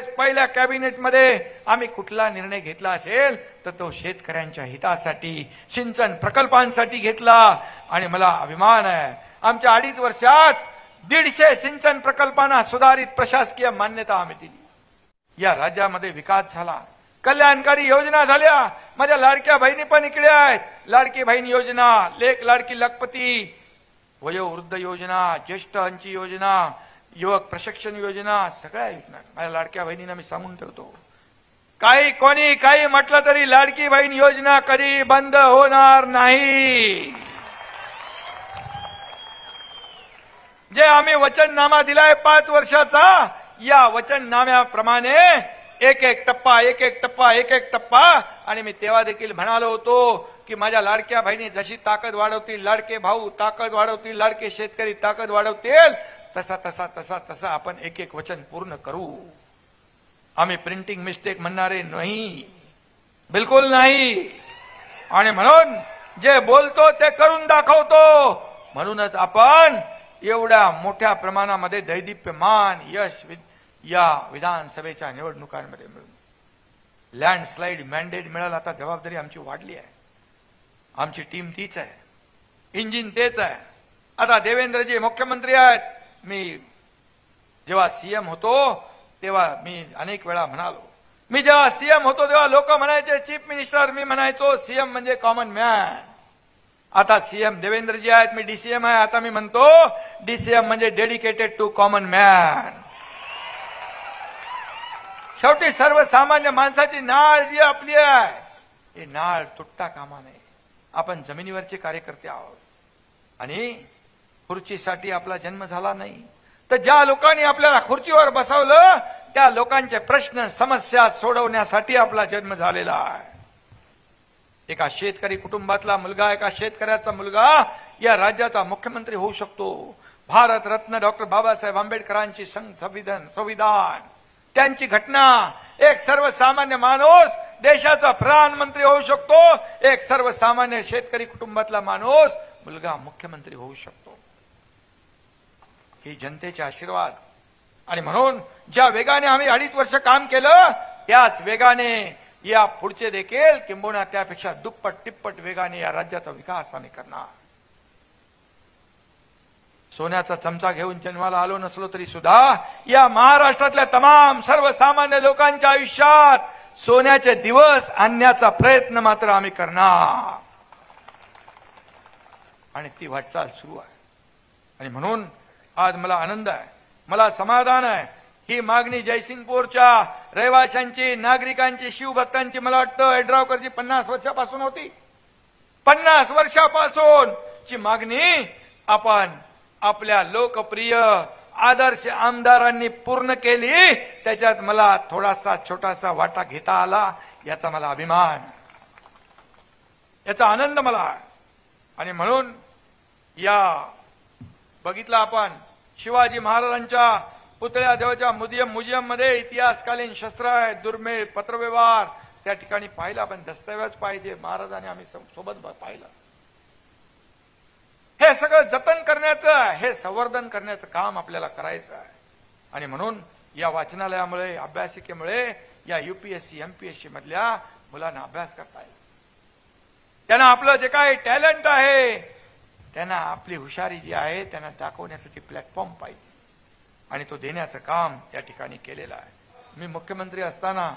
त्यावेळेस पहिल्या कॅबिनेटमध्ये आम्ही कुठला निर्णय घेतला असेल तर तो शेतकऱ्यांच्या हितासाठी, सिंचन प्रकल्पांसाठी घेतला. आणि मला अभिमान आहे, आमच्या 2.5 वर्षात 150 सिंचन प्रकल्पांना सुधारित प्रशासकीय मान्यता आम्ही दिली. या राज्यामध्ये विकास झाला, कल्याणकारी योजना झाल्या. माझ्या लाडक्या बहिणी पण इकडे आहेत. लाडकी बहीण योजना, लेक लाडकी लखपती, वयोवृद्ध योजना, ज्येष्ठांची योजना, युवक प्रशिक्षण योजना, सगळ्या योजना माझ्या लाडक्या बहिणींना मी सांगून ठेवतो. काही कोणी काही म्हटलं तरी लाडकी बहीण योजना कधी बंद होणार नाही. जे आम्ही वचननामा दिलाय 5 वर्षाचा, या वचननाम्याप्रमाणे एक एक टप्पा. आणि मी तेव्हा देखील म्हणालो होतो की माझ्या लाडक्या बहिणी जशी ताकद वाढवतील, लाडके भाऊ ताकद वाढवतील, लाडके शेतकरी ताकद वाढवतील, तसा आपण एक एक वचन पूर्ण करू. आम्ही प्रिंटिंग मिस्टेक म्हणणारे नाही, बिलकुल नाही. आणि म्हणून जे बोलतो ते करून दाखवतो. म्हणूनच आपण एवढ्या मोठ्या प्रमाणामध्ये दैदिप्यमान यश या विधानसभेच्या निवडणुकांमध्ये मिळून लँडस्लाइड मॅन्डेट मिळालं. आता जबाबदारी आमची वाढली आहे, आमची टीम तीच आहे, इंजिन तेच आहे. आता देवेंद्रजी मुख्यमंत्री आहेत. मी जेव्हा सीएम होतो तेव्हा मी अनेक वेळा म्हणालो, मी जेव्हा सीएम होतो तेव्हा लोक म्हणायचे चीफ मिनिस्टर, मी म्हणायचो सीएम म्हणजे कॉमन मॅन. आता सीएम देवेंद्रजी आहेत, मी डीसीएम आहे. आता मी म्हणतो डीसीएम म्हणजे डेडिकेटेड टू कॉमन मॅन. शेवटी सर्वसामान्य माणसाची नाळ जी आपली आहे, हे नाळ तुटता कामा नये. आपण जमिनीवरचे कार्यकर्ते आहोत आणि खुर्चीसाठी आपला जन्म झाला नाही. तर ज्या लोकांनी आपल्याला खुर्चीवर बसवलं त्या लोकांचे प्रश्न समस्या सोडवण्यासाठी आपला जन्म झालेला आहे. एका शेतकरी कुटुंबातला मुलगा, एका शेतकऱ्याचा मुलगा या राज्याचा मुख्यमंत्री होऊ शकतो. भारतरत्न डॉक्टर बाबासाहेब आंबेडकरांची संविधान, त्यांची घटना, एक सर्वसामान्य माणूस देशाचा प्रधानमंत्री होऊ शकतो. एक सर्वसामान्य शेतकरी कुटुंबातला माणूस, मुलगा मुख्यमंत्री होऊ शकतो. ही जनतेचे आशीर्वाद. आणि म्हणून ज्या वेगाने आम्ही 2.5 वर्ष काम केलं त्याच वेगाने या पुढचे देखील किंबहुना त्यापेक्षा दुप्पट तिप्पट वेगाने या राज्याचा विकास आम्ही करणार. सोन्याचा चमचा घेऊन जन्माला आलो नसलो तरी सुद्धा या महाराष्ट्रातल्या तमाम सर्वसामान्य लोकांच्या आयुष्यात सोन्याचे दिवस आणण्याचा प्रयत्न मात्र आम्ही करणार. आणि ती वाटचाल सुरू आहे. आणि म्हणून आज मला आनंद आहे, मला समाधान आहे. ही मागणी जयसिंगपूरच्या रहिवाशांची, नागरिकांची, शिवभक्तांची, मला वाटतं यड्रावकरची 50 वर्षापासून होती. 50 वर्षापासून ची मागणी आपण आपल्या लोकप्रिय आदर्श आमदारांनी पूर्ण केली. त्याच्यात मला थोडासा छोटासा वाटा घेता आला, याचा मला अभिमान, याचा आनंद मला. आणि म्हणून या बघितलं आपण शिवाजी महाराजांच्या पुतळ्याजवळच्या म्युझियम मध्ये इतिहासकालीन शस्त्र आहे, दुर्मिळ पत्रव्यवहार त्या ठिकाणी पाहिला. पण दस्तऐवज पाहिजे, महाराजांनी आम्ही सोबत पाहिलं. हे सगळं जतन करण्याचं, हे संवर्धन करण्याचं काम आपल्याला करायचं आहे. आणि म्हणून या वाचनालयामुळे, अभ्यासिकेमुळे या यूपीएससी एमपीएससी मधल्या मुलांना अभ्यास करता येईल. त्यांना आपलं जे काही टॅलेंट आहे, त्यांना आपली हुशारी जी आहे त्यांना दाखवण्यासाठी प्लॅटफॉर्म पाहिजे. आणि तो देण्याचं काम या ठिकाणी केलेलं आहे. मी मुख्यमंत्री असताना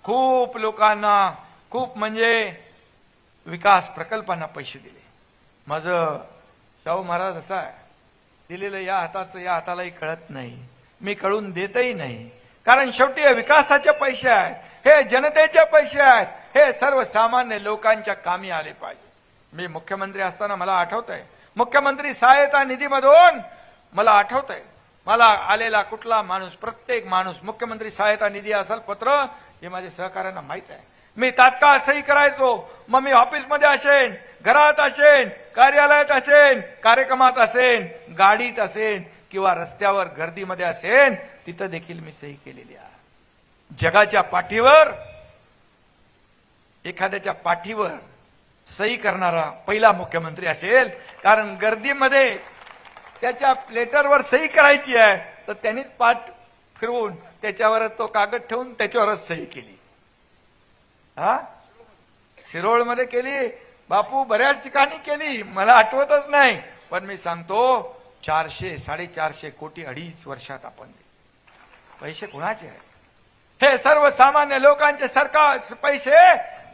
खूप लोकांना, खूप म्हणजे विकास प्रकल्पांना पैसे दिले. माझं शाहू महाराज असं आहे, दिलेलं या हाताचं या हातालाही कळत नाही, मी कळून देतही नाही. कारण शेवटी हे विकासाचे पैसे आहेत, हे जनतेचे पैसे आहेत, हे सर्वसामान्य लोकांच्या कामी आले पाहिजे. मी मुख्यमंत्री असताना मला आठवतंय, मुख्यमंत्री सहायता निधीमधून मला आठवतंय, मला आलेला कुठला माणूस, प्रत्येक माणूस मुख्यमंत्री सहायता निधी असेल पत्र, हे माझ्या सहकाऱ्यांना माहित आहे. मी तात्काळ सही करायचो. मग मी ऑफिसमध्ये असेन, घरात असेन, कार्यालयात असेन, कार्यक्रमात असेन, गाडीत असेन किंवा रस्त्यावर गर्दीमध्ये असेन, तिथं देखील मी सही केलेली आहे. जगाच्या पाठीवर, एखाद्याच्या पाठीवर सही करणारा पहिला मुख्यमंत्री असेल. कारण गर्दीमध्ये त्याच्या लेटरवर सही करायची आहे तर त्यांनीच पाठ फिरवून त्याच्यावरच तो कागद ठेवून त्याच्यावरच सही केली. हा, शिरोळमध्ये केली, बापू बऱ्याच ठिकाणी केली, मला आठवतच नाही, पण मी सांगतो 400 450 कोटी 2.5 वर्षात आपण दिले. पैसे कुणाचे आहेत? हे सर्वसामान्य लोकांचे सरकार पैसे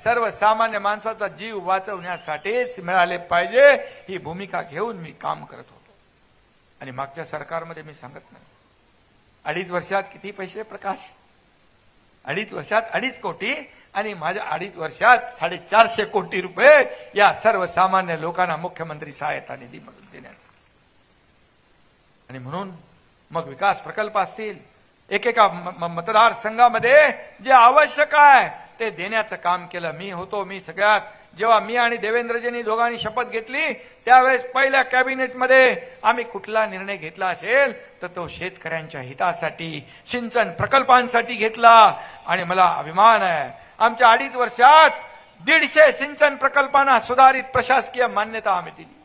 सर्वसामान्य माणसाचा जीव वाचवण्यासाठीच मिळाले पाहिजे, ही भूमिका घेऊन मी काम करत होतो. आणि मागच्या सरकारमध्ये मी सांगत नाही, 2.5 वर्षात किती पैसे प्रकाश? 2.5 वर्षात 2.5 कोटी, आणि माझ्या 2.5 वर्षात 450 कोटी रुपये या सर्वसामान्य लोकांना मुख्यमंत्री सहायता निधीमधून देण्याचा. आणि म्हणून मग विकास प्रकल्प असतील, एकेका मतदारसंघामध्ये जे आवश्यक आहे ते देण्याचं काम केलं. मी होतो, मी सगळ्यात, जेव्हा मी आणि देवेंद्रजींनी दोघांनी शपथ घेतली त्यावेळेस पहिल्या कॅबिनेटमध्ये आम्ही कुठला निर्णय घेतला असेल तर तो शेतकऱ्यांच्या हितासाठी, सिंचन प्रकल्पांसाठी घेतला. आणि मला अभिमान आहे, आमच्या 2.5 वर्षात 150 सिंचन प्रकल्पांना सुधारित प्रशासकीय मान्यता आम्ही दिली.